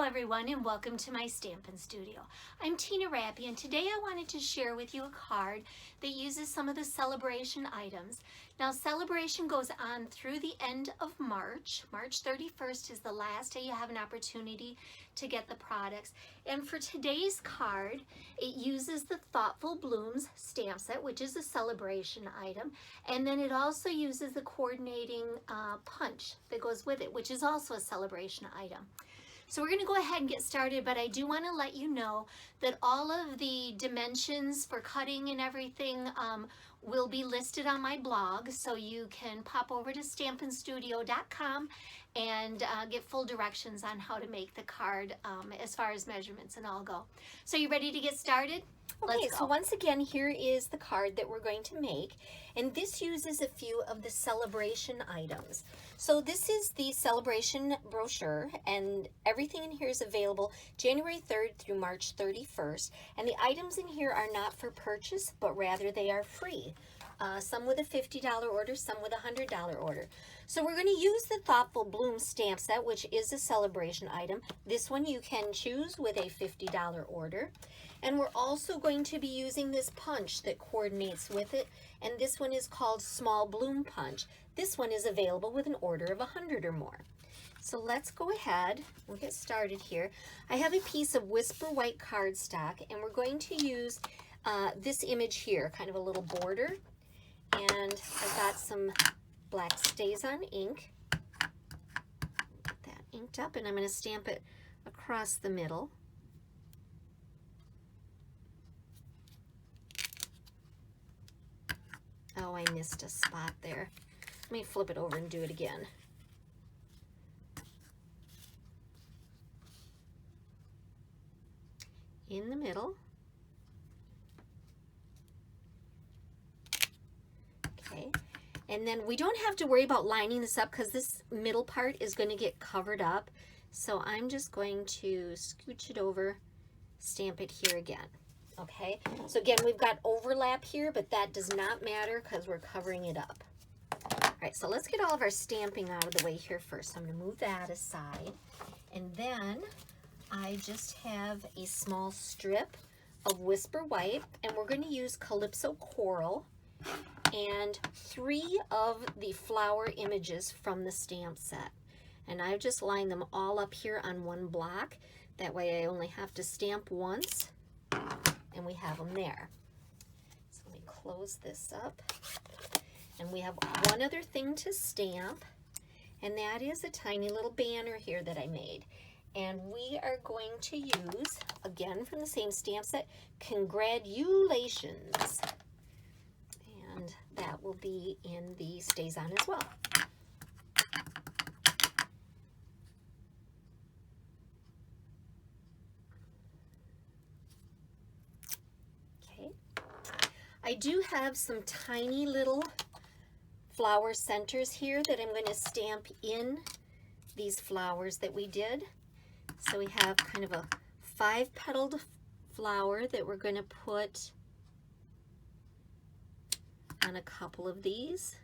everyone, and welcome to my Stampin' Studio. I'm Tina Rappy, and today I wanted to share with you a card that uses some of the celebration items. Now, celebration goes on through the end of March. March 31st is the last day you have an opportunity to get the products. And for today's card, it uses the Thoughtful Blooms stamp set, which is a celebration item. And then it also uses the coordinating punch that goes with it, which is also a celebration item. So we're going to go ahead and get started, but I do want to let you know that all of the dimensions for cutting and everything will be listed on my blog, so you can pop over to stampinstudio.com and get full directions on how to make the card as far as measurements and all go. So you ready to get started? Okay, so once again, here is the card that we're going to make, and this uses a few of the celebration items. So this is the celebration brochure, and everything in here is available January 3rd through March 31st, and the items in here are not for purchase, but rather they are free. Some with a $50 order, some with a $100 order. So we're going to use the Thoughtful Bloom stamp set, which is a celebration item. This one you can choose with a $50 order. And we're also going to be using this punch that coordinates with it, and this one is called Small Bloom Punch. This one is available with an order of 100 or more. So let's go ahead, we'll get started here. I have a piece of Whisper White cardstock, and we're going to use this image here, kind of a little border. And I've got some black StazOn ink. Get that inked up, and I'm going to stamp it across the middle. Oh, I missed a spot there. Let me flip it over and do it again. In the middle. Okay, and then we don't have to worry about lining this up because this middle part is going to get covered up. So I'm just going to scooch it over, stamp it here again. Okay, so again, we've got overlap here, but that does not matter because we're covering it up. All right, so let's get all of our stamping out of the way here first. So I'm going to move that aside, and then I just have a small strip of Whisper White, and we're going to use Calypso Coral and 3 of the flower images from the stamp set. And I've just lined them all up here on one block. That way I only have to stamp once, and we have them there. So let me close this up. And we have one other thing to stamp, and that is a tiny little banner here that I made. And we are going to use, again from the same stamp set, Congratulations. And that will be in the StazOn as well. I do have some tiny little flower centers here that I'm going to stamp in these flowers that we did. So we have kind of a 5-petaled flower that we're going to put on a couple of these.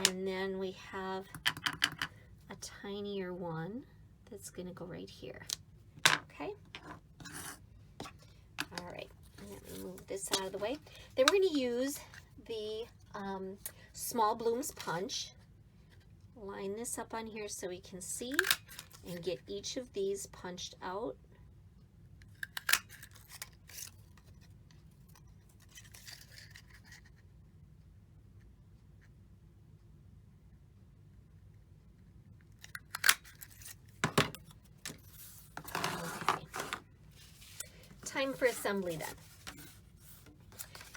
And then we have a tinier one that's going to go right here. Okay. All right, let me move this out of the way. Then we're going to use the Small Blooms punch. Line this up on here so we can see and get each of these punched out. Time for assembly then.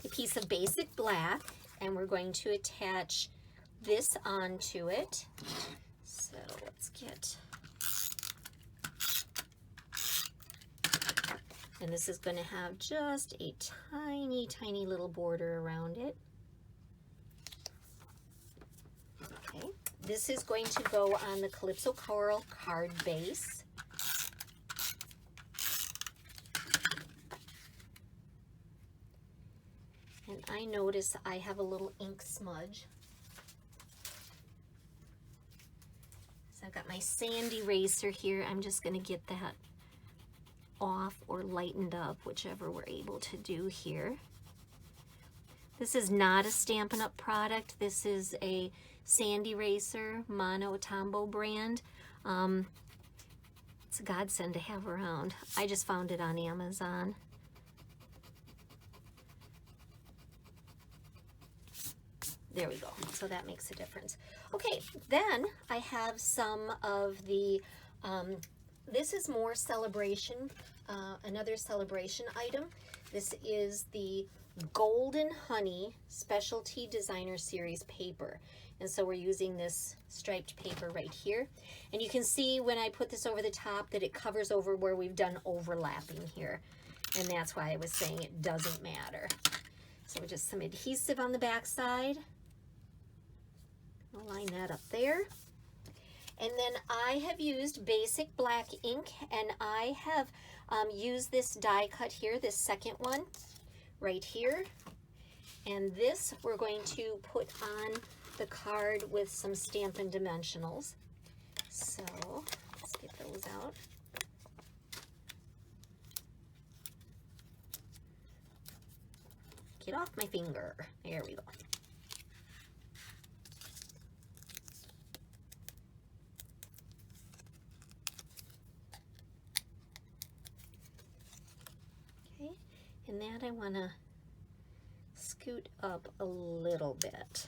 A piece of basic black, and we're going to attach this onto it. So let's get, and this is going to have just a tiny, tiny little border around it. Okay, this is going to go on the Calypso Coral card base. And I notice I have a little ink smudge. So I've got my sand eraser here. I'm just going to get that off or lightened up, whichever we're able to do here. This is not a Stampin' Up! Product. This is a sand eraser, Mono Tombow brand. It's a godsend to have around. I just found it on Amazon. There we go. So that makes a difference. Okay, then I have some of the, this is more celebration, another celebration item. This is the Golden Honey Specialty Designer Series paper. And so we're using this striped paper right here. And you can see when I put this over the top that it covers over where we've done overlapping here. And that's why I was saying it doesn't matter. So just some adhesive on the back side. I'll line that up there. And then I have used basic black ink, and I have used this die cut here, this second one right here. And this we're going to put on the card with some Stampin' Dimensionals. So let's get those out. Get off my finger. There we go. Okay, and that I want to scoot up a little bit.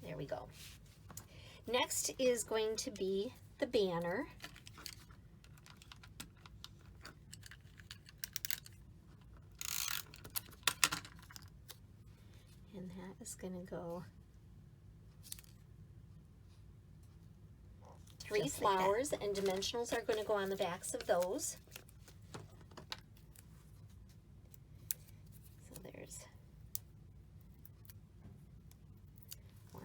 There we go. Next is going to be the banner. And that is going to go 3 Just like flowers, and dimensionals are going to go on the backs of those. So there's 1,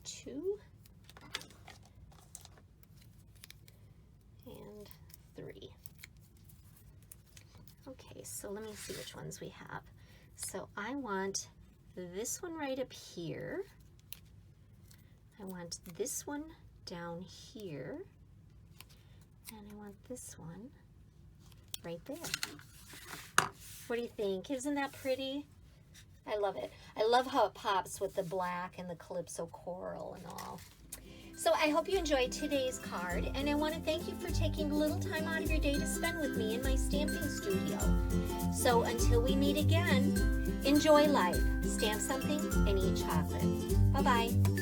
2, and 3. Okay, so let me see which ones we have. So I want this one right up here. I want this one down here. And I want this one right there. What do you think? Isn't that pretty? I love it. I love how it pops with the black and the Calypso coral and all. So I hope you enjoyed today's card, and I want to thank you for taking a little time out of your day to spend with me in my stamping studio. So until we meet again, enjoy life, stamp something, and eat chocolate. Bye-bye.